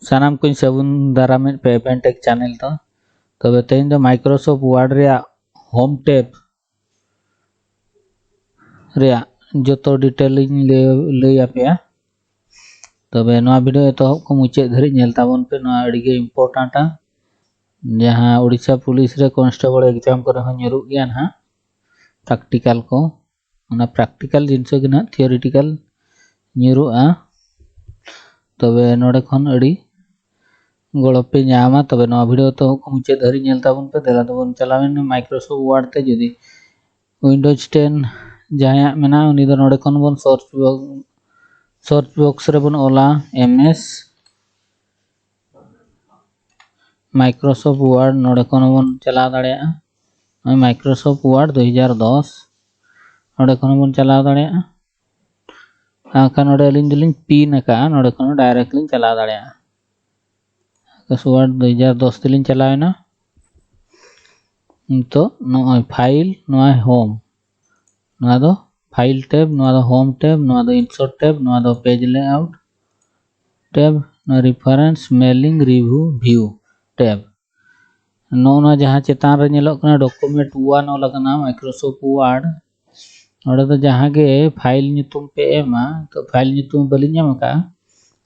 सानाम को साबुन दाराम पे पेंटेक चैनल तो तबे तेन दो माइक्रोसॉफ्ट वर्ड रे होम टैब रे जो तो डिटेल ले पे तबे नवा वीडियो एतहब को मुचाद धरी नेल ताबन पे नवा अडिगे इम्पोर्टेंट जहाँ उड़ीसा पुलिस रे कांस्टेबल एग्जाम करे हो न्यूरुग गया ना प्रैक्टिकल को ना प्रैक्टिकल जिनस के ना थियोरिटिकल न्यूरुआ तबे नोडे खन अड़ी गड़ो पे नामा तबे नवा वीडियो तो को मुचाद धरी नेल ताबन पे देला तबन चलावेन माइक्रोसॉफ्ट वर्ड ते जदी विंडोज 10 जहाँ मेना उनी दो नोडे खन बन सर्च बॉक्स रे बन ओला एमएस माइक्रोसॉफ्ट वर्ड नोडे खन बन चला दाड़ेया माइक्रोसॉफ्ट वर्ड 2010 नोडे खन बन चला दाड़ेया आखा नोडे अलिन दिलिन पिन का नोडे खन डायरेक्टली चला दाड़ेया माइक्रोसॉफ्ट वर्ड 2010 दिलिन चलावेना तो नोय फाइल नोय होम नोआ दो फाइल टैब नोआ दो होम टैब नोआ दो इंसर्ट टैब नोआ दो पेज लेआउट टैब नोआ reference mailing review view tab नोना जहाँ चेतान रे नेलोग कना डॉक्यूमेंट 1 ओला कना माइक्रोसॉफ्ट वर्ड नोडे तो जहाँ के फाइल ᱧᱩᱛᱩᱢ पे एमा तो फाइल ᱧᱩᱛᱩᱢ बलिन ᱧᱟᱢ का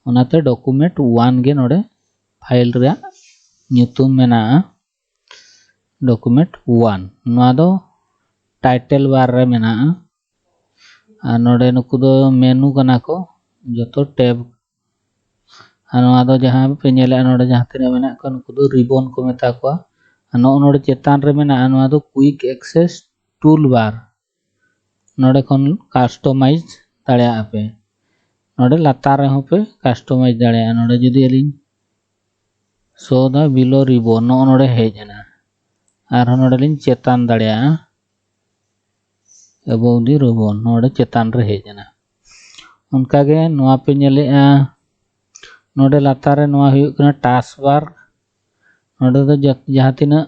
ओनाते डॉक्यूमेंट 1 गे नोडे फाइल रे ᱧᱩᱛᱩᱢ मेना डॉक्यूमेंट 1 नोआ दो टाइटल बार रे मेना आ नोडे नुकु दो मेनू कना को जतो टैब आ नोआ दो जहाँ पे नेले नोडे जहाँ तिना मेना को नुकु दो रिबन को मेता को नो नोडे चेतान रे मेना नोआ दो क्विक एक्सेस टूल बार नोडे खन कस्टमाइज दाड़े पे नोडे लातार रे हो पे कस्टमाइज दाड़े नोडे जदी अलिन सो दा बिलो रिबन नो नोडे हेजना आर नोडे लिन चेतान दाड़े अबव दी रिबन नोडे चेतान रे हेजना उनका गे नोआ पे नेले नोडे लातार रे नोआ हुयु कना टास्क बार नोडे दो जहाँ तिना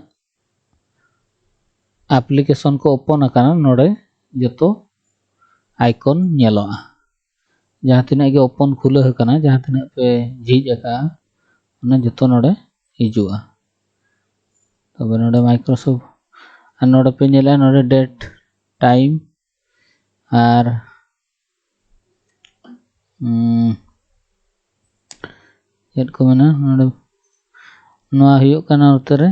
एप्लीकेशन को ओपन अकाना नोडे जतो आइकन नेलोआ जहाँ तिना के ओपन खुले हकना जहाँ तिना पे झिज अका ओना जतो नोडे हिजुआ तबे नोडे माइक्रोसॉफ्ट आ नोडे पे नेले नोडे डेट टाइम आर चेद को मेना नोडे नोआ हुयु कना उतरे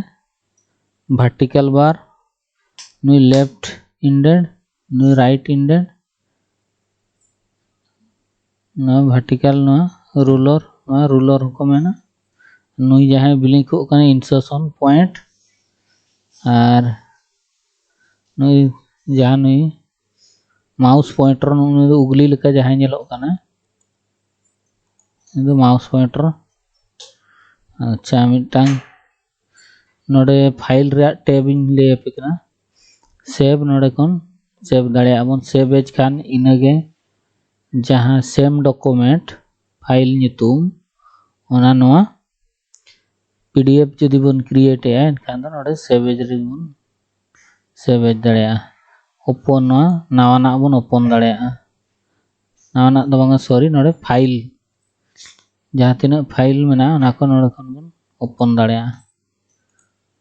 वर्टिकल बार नुई लेफ्ट इंडेड नुई राइट इंडेड नोआ वर्टिकल नोआ रूलर को मेना नुई जहाँ ब्लिंक हो कना इंसर्शन पॉइंट आर नुई जहाँ नुई माउस पॉइंटर नुई दो उगली लेका जहाँ नेलोग कना दो माउस पॉइंटर अच्छा मिटांग नोडे फाइल रे टैब इन ले पे कना सेव नोडे कोन सेव दाड़े आबन सेव एज खान इनगे जहाँ सेम डॉक्यूमेंट फाइल ᱧᱩᱛᱩᱢ ओना नोआ पीडीएफ जदी बन क्रिएट है एनखान दो नोडे सेव एज रे बन सेव एज दाड़े ओपन नोआ नावाना बन ओपन दाड़े नावाना दो बांगा सॉरी नोडे फाइल जहाँ तिना फाइल मेना ओना को नोडे खन बन ओपन दाड़े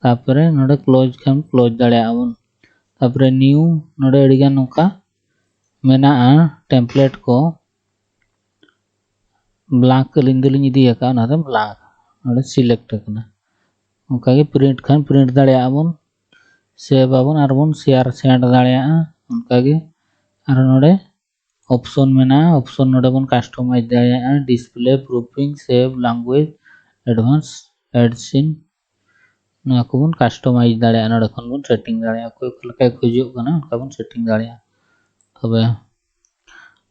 तापरे नोडे क्लोज खान क्लोज दाड़े बन तापरे न्यू नोडे अडिगा नोका मेना टेम्पलेट को ब्लैंक लिंदलिन इदी का ना तो ब्लैंक नोडे सिलेक्ट करना उनका के प्रिंट खान प्रिंट दाड़े बन सेव आबन आर बन शेयर सेंड दाड़े उनका के आर नोडे ऑप्शन मेना ऑप्शन नोडे बन कस्टमाइज दाड़े display proofing save language advance एड सीन ना को बन कस्टमाइज दाड़े नोडे खन बन सेटिंग दाड़े कोई लका खोजो कना उनका बन सेटिंग दाड़े तबे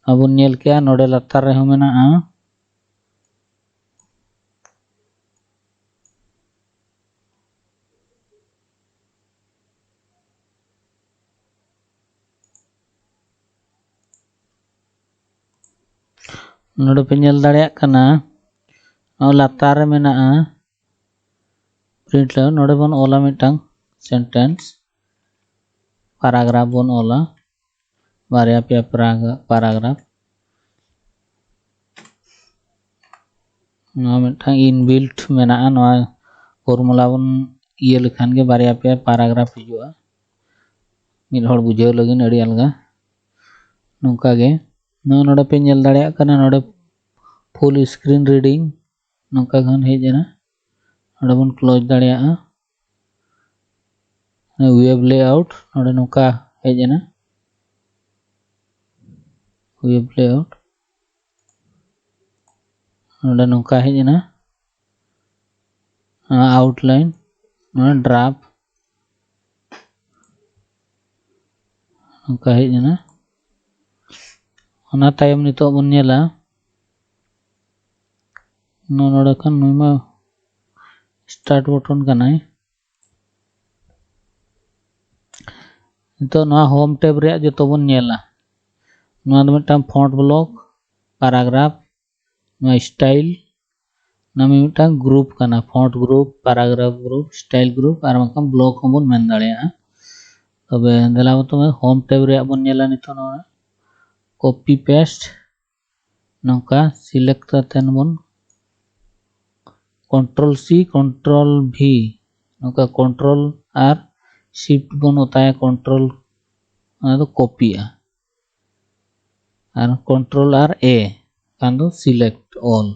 अब नेल के नोडे लातार रे मेना नोडे पे नेल दाड़े कना लातार रे मेना प्रिंट ला नोडे बन ओला मिटांग सेंटेंस पैराग्राफ बन ओला बारया पे पैराग्राफ नवा मिटथां इनबिल्ट मेनाआ नवा फॉर्मूला बन इये लेखान गे बारया पे पैराग्राफ हिजुआ मिद हड़ बुझाव लगिन अड़ी अलगा नोंका गे नोडे पे नेल दाड़ेया कना नोडे फुल स्क्रीन रीडिंग नोंका गन हेजेना नोडे बन क्लोज दाड़ेया वेब लेआउट नोडे नोंका हेजेना वेब लेआउट नोडे नोंका हेजेना आउटलाइन नोडे ड्राफ्ट नोंका हेजेना ओना तायम नितो बन नेला नोडे खान नुमा स्टार्ट बटन कनाय नितो नवा होम टैब रे जतो बन नेला नवा दो मिटटां फॉन्ट ब्लॉक पैराग्राफ नवा स्टाइल नमी मिटटां ग्रुप कना font group paragraph group style group और मकाम ब्लॉक हम बन मेन दाड़ेया तबे देला तो होम टैब रे बन नेला नितो नवा कॉपी पेस्ट नौका सिलेक्ट करतेन बन कंट्रोल सी कंट्रोल भी नौका कंट्रोल आर शिफ्ट बन होता है कंट्रोल तो कॉपी और कंट्रोल आर ए कान दो सिलेक्ट ऑल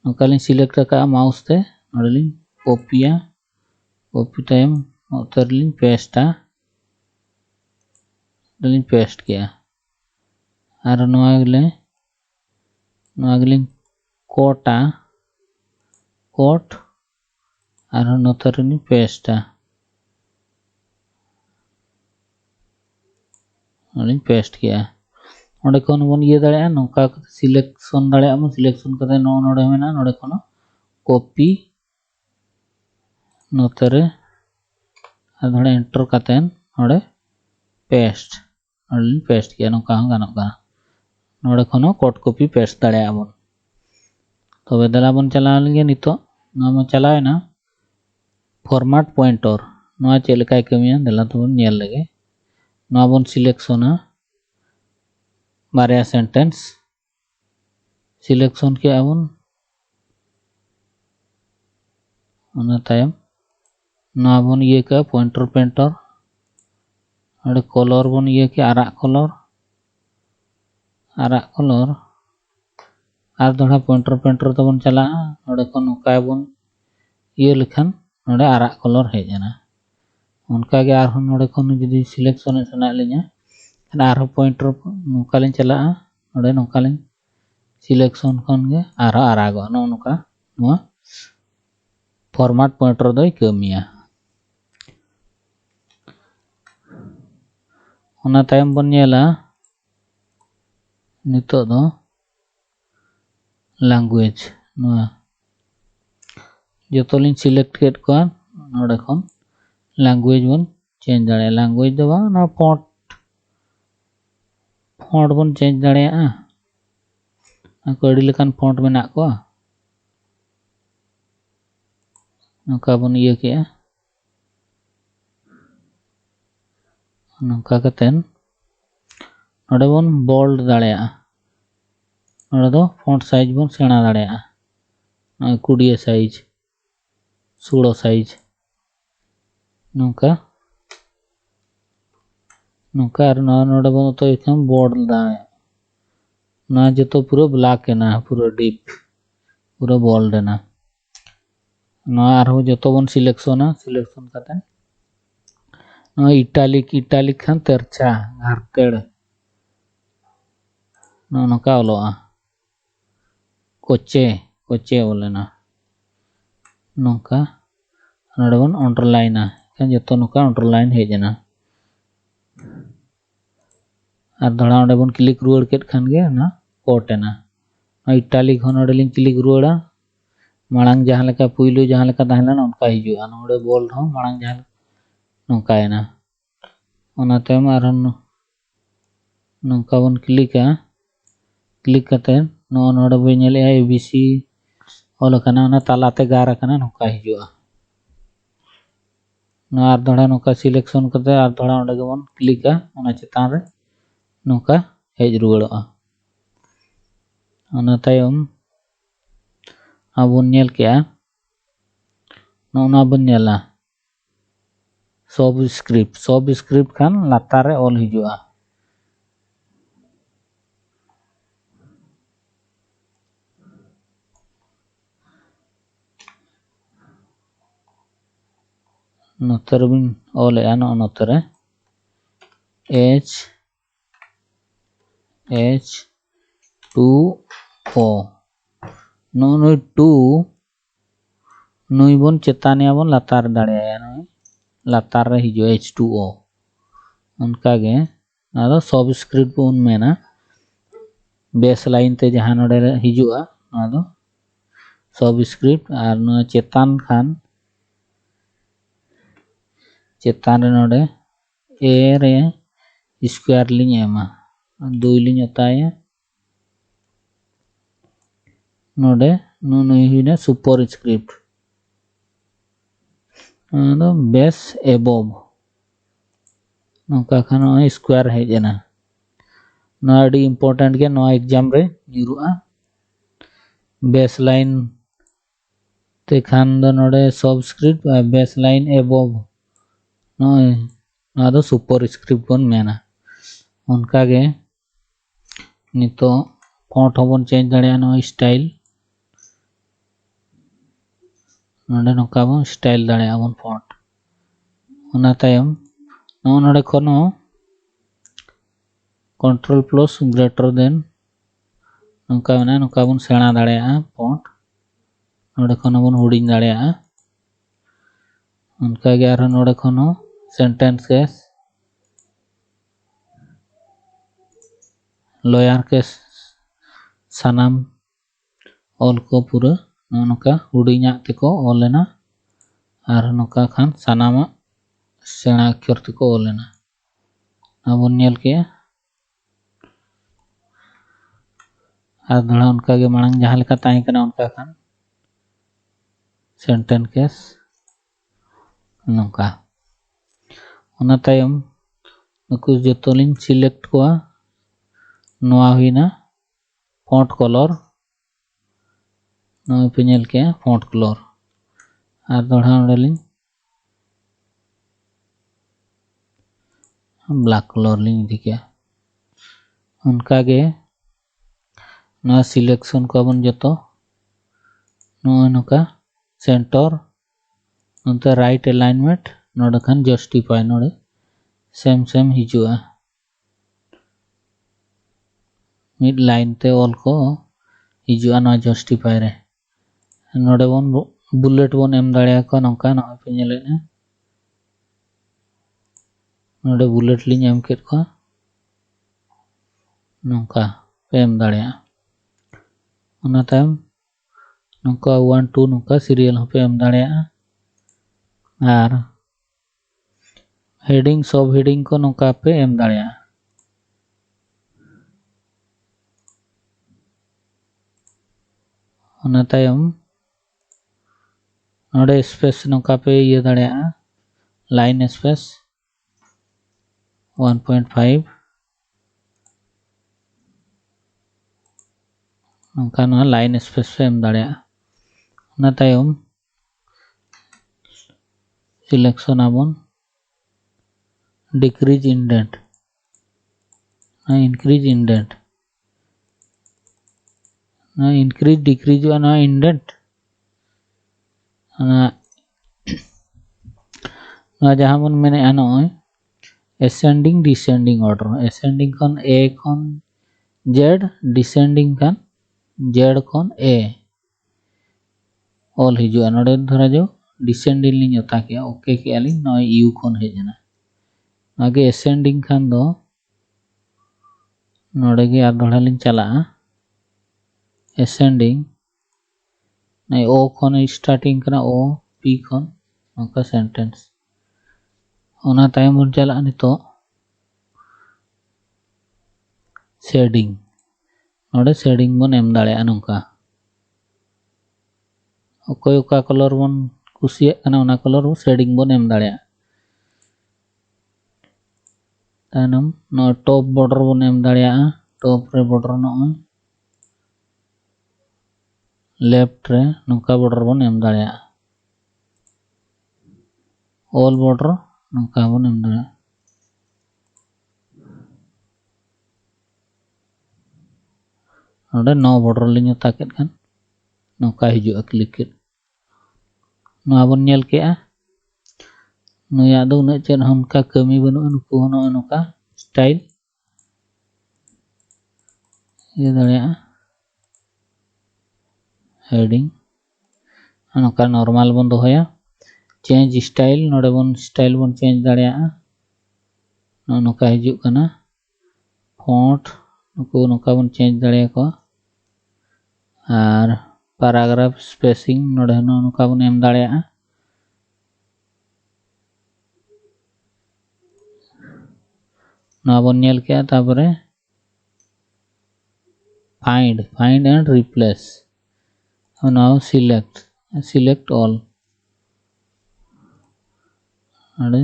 नौका लिंग सिलेक्ट का माउस ते नोडलिंग कॉपीया कॉपी टाइम उतरलिंग पेस्टा डलिंग पेस्ट किया और नोगलिंग कोटा कोट और नोतरनी पेस्टा नोलिंग पेस्ट किया ओंडे कोन बन ये दाड़ेया नोका सिलेक्शन दाड़ेया बन सिलेक्शन करते नोडे मेना नोडे कोन कॉपी नोतरे और एंटर करते नोडे पेस्ट नोलिंग पेस्ट किया नोका हम गानोक का नोडे कोन कट कॉपी पेस्ट दाड़ेया बन तबे देला बन चला लगे नितो नवा चलावेना फॉर्मेट पॉइंटर नवा चेलकाय कमिया देला तो बन नेल लगे नवा बन सिलेक्शन बारया सेंटेंस सिलेक्शन के आबन ओना तायम नवा बन ये का पॉइंटर पेंटर अरे कलर बन ये के आरा कलर और थोड़ा पॉइंटर पेंटर तो बन चला नोडे को नोका बन ये लिखन नोडे आरा कलर हेजना उनका के आर नोडे को जदी सिलेक्शन सना लिया आर पॉइंटर नोका लिन चला नोडे नोका लिन सिलेक्शन खन गे are आरागो Nokha no format pointer दो कमिया ओना तायम बन नेला नितो दो लैंग्वेज नोआ जो लिंग सिलेक्ट केट को नोडे खन लैंग्वेज बन चेंज दाड़े लैंग्वेज दो ना फॉन्ट बन चेंज दाड़े अड़ी लेकान फॉन्ट मेना को नौका बन ये के नौका कतेन नोडे बन बोल्ड दाड़े नोडे दो फॉन्ट साइज बन सेना दाड़े 20 साइज 16 साइज नौका नौका और नोडे बन तो एकदम बोल्ड दाड़े ना जो पूरा ब्लैक है ना पूरा डीप पूरा बोल्ड है ना जो बन सिलेक्शन करते इटालिक खान तेरछा घारतेड़ नौका ओलोआ कोचे बोले ना नौका नोडे बन अंडरलाइन जो नौका अंडरलाइन हेजना और धड़ा ओंडे बन क्लिक रुआड़ केट खान गे ना कोटेना इटालिक होन ओंडे लिंग क्लिक रुआड़ा मांग जहाँ लेका पुइलू जहाँ लेका ताहेना उनका हिजुआ नोडे बोल्ड हो मांग जहाँ नौकायना ओना तायम आर नौका बन क्लिक करते नोडे बे नेले एबीसी ओल कना ना तालाते गारा कना नौका हिजुआ ना आर धड़ा नौका सिलेक्शन करते आर धड़ा ओंडे गे बन क्लिक ओना चेतान रे नौका हेज रुआड़ा ओना तायम abon nyel kea nona bon nyela subscript kan latar re ol hijua noter bin ol ya no notere H2O no 2 nui bon चेतानिया bon latar दाड़ेया नui latar re hijua H2O उनका गे ना subscript bon मेना baseline ते जहां नोडे हिजुआ ना दो subscript और न चेतान खान चेतान रे नोडे ए रे स्क्वायर लिंग एमा 2 लिंग अताया नोडे नुई हुईना सुपर स्क्रिप्ट ना बेस एबोव नोका खान स्क्वायर है जना ना अड़ी इम्पोर्टेंट के नो एग्जाम रे न्यूरुआ बेसलाइन ते खान दो नोडे सबस्क्रिप्ट बेसलाइन एबोव ना दो सुपर स्क्रिप्ट बन मेना उनका गे नितो फॉन्ट होबन चेंज दाड़िया नो स्टाइल नोडे नोका बन स्टाइल दाड़िया बन फॉन्ट उना तायम नो नोडे कोनो कंट्रोल प्लस ग्रेटर देन नोका बना नोका बन सेना दाड़िया फॉन्ट नोडे कोनो बन हुडिंग दाड़िया उनका गे आरो नोडे कोनो सेंटेंस केस लॉयर केस सानाम ऑल को पूरा नोका हुडिंगा तेको ऑलेना और नोका खान सानामा सेना अक्षर तेको ऑलेना अब नेल के और धड़ा उनका गे मांग जहां लेका ताई कना उनका खान सेंटेंस केस नोका उना तायम नुकु जतोलिन सिलेक्ट को नोआ हुईना फॉन्ट कलर नोए पिनेल के फॉन्ट कलर और धड़ा उडलिन ब्लैक कलर लिंग दिखे उनका गे ना सिलेक्शन को अपन जतो नोए नोका सेंटर नोते राइट अलाइनमेंट नोडे खान जस्टिफाई नोडे सेम हिजुआ मिड लाइन ते ऑल को हिजुआ ना जस्टिफाई रे नोडे बोन बुलेट बोन एम दाड़िया को नोका ना पे नेलेना नोडे बुलेट लिंग एम केट को नोका पे एम दाड़िया उना तायम नोका 1 2 नोका सीरियल पे एम दाड़िया और हेडिंग सब हेडिंग को नोका पे एम दाड़िया उना तायम नोडे स्पेस नोका पे ये दाड़िया लाइन स्पेस 1.5 नोका ना लाइन स्पेस पे एम दाड़िया उना तायम सिलेक्शन आबन डिक्रीज इंडेंट ना इंक्रीज इंडेंट ना इंक्रीज डिक्रीज ना इंडेंट ना जहां बन मैंने आनो असेंडिंग डिसेंडिंग ऑर्डर असेंडिंग कौन ए कौन जेड डिसेंडिंग कौन जेड कौन ए ऑल हिजुआ नोडे धरा जो डिसेंडिंग लिंग होता क्या ओके के आली ना यू कौन है जना आगे असेंडिंग खान दो नोडे के आर धड़ा लिंग चला असेंडिंग नहीं ओ कौन स्टार्टिंग करना ओ पी कौन नोका सेंटेंस उना तायम बन चला नितो शेडिंग नोडे शेडिंग बन एम दाड़िया नोका ओकोय ओका कलर बन कुसिया कना उना कलर शेडिंग बन एम दाड़िया तानम नो टॉप बॉर्डर बन एम दाड़िया टॉप रे बॉर्डर नो लेफ्ट रे नौका बॉर्डर बन एम दाड़ेया ऑल बॉर्डर नौका बन एम दाड़ेया नोडे नो बॉर्डर लिंग ताकेट खान नौका हिजुआ क्लिक नोआ बन नेल केआ नुया दो उन्हें चेन हमका कमी बनु नुकु होनो नुका स्टाइल ये दाड़ेया हेडिंग नुका नॉर्मल बन दोहया चेंज स्टाइल नोडे बन स्टाइल बन चेंज दाड़ेया नुका हिजुक कना फॉन्ट नुकु नुका बन चेंज दाड़ेया को और पैराग्राफ स्पेसिंग नोडे नुका बन एम दाड़ेया नोआ बन नेल केआ तापरे find and replace now select all अरे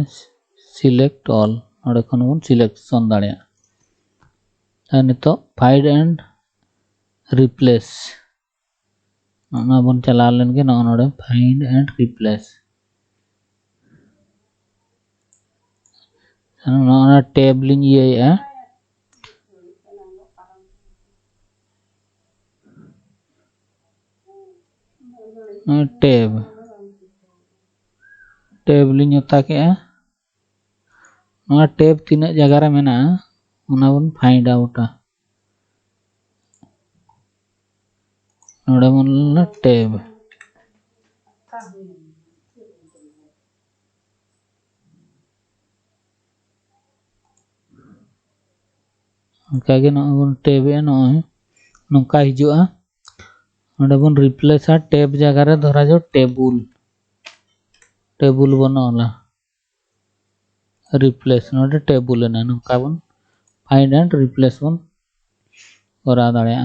सिलेक्ट ऑल और खन बन सिलेक्शन दाड़ेया नितो फाइंड एंड रिप्लेस ना बन चला लेन के नोडे फाइंड एंड रिप्लेस ना टैब लिंग ये टैब लिंग ताके टैब तीना जगह रे मेना उना बन फाइंड आउट नोडे बन टैब बन टैब नौका हिजुआ बन रिप्लेस टैब जगह रे धरा जो टेबुल बनाला रिप्लेस नोडे टेबुल ना नौका बन फाइंड एंड रिप्लेस बन करा दाड़ेया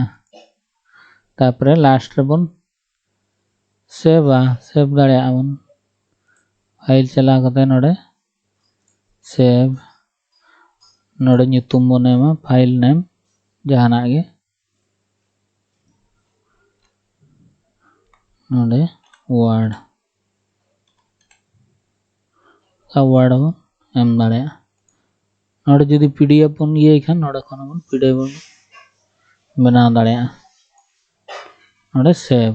तापरे लास्ट रे बन सेव दाड़ेया बन फाइल चला कते नोडे सेव नोडे nyutum बन एमा फाइल नेम जहाना गे नोडे वर्ड बन एम दाड़ेया नोडे जुदी पीडीएफ बन ये खान नोडे खन बन पीडीएफ बन बना दाड़ेया नोडे सेव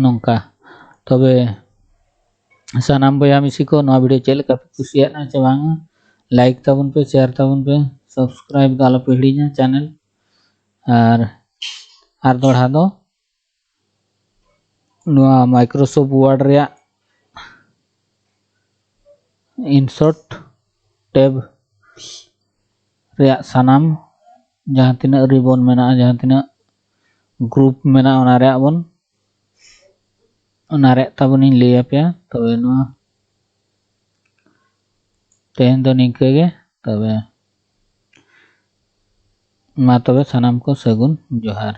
नौका तबे सानाम बया मिसी को नवा वीडियो चेल का कुसिया ना चे बांग लाइक ताबन पे शेयर ताबन पे सब्सक्राइब दाला पेड़ी ना चैनल और दोड़ा दो नवा माइक्रोसॉफ्ट वर्ड रे इंसर्ट टैब रे सानाम जहां तिना रिबन मेना जहां तिना ग्रुप मेना ओना रे बन ओना रे ताबन इन लिया पे तबे नवा तेहन दो निके गे तबे मा तबे सानाम को सगुन जोहार।